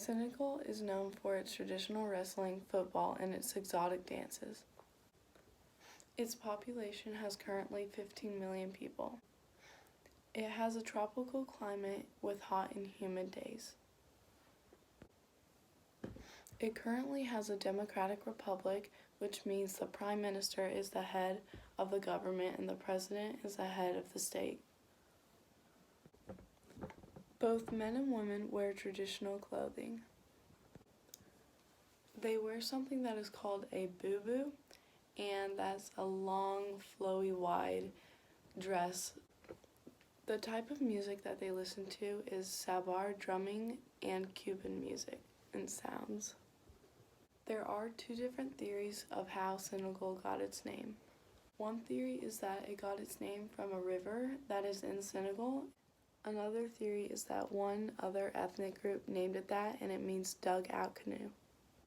Senegal is known for its traditional wrestling, football, and its exotic dances. Its population has currently 15 million people. It has a tropical climate with hot and humid days. It currently has a democratic republic, which means the prime minister is the head of the government and the president is the head of the state. Both men and women wear traditional clothing. They wear something that is called a bubu, and that's a long, flowy, wide dress. The type of music that they listen to is sabar drumming and Cuban music and sounds. There are two different theories of how Senegal got its name. One theory is that it got its name from a river that is in Senegal. Another theory is that one other ethnic group named it that and it means dug out canoe.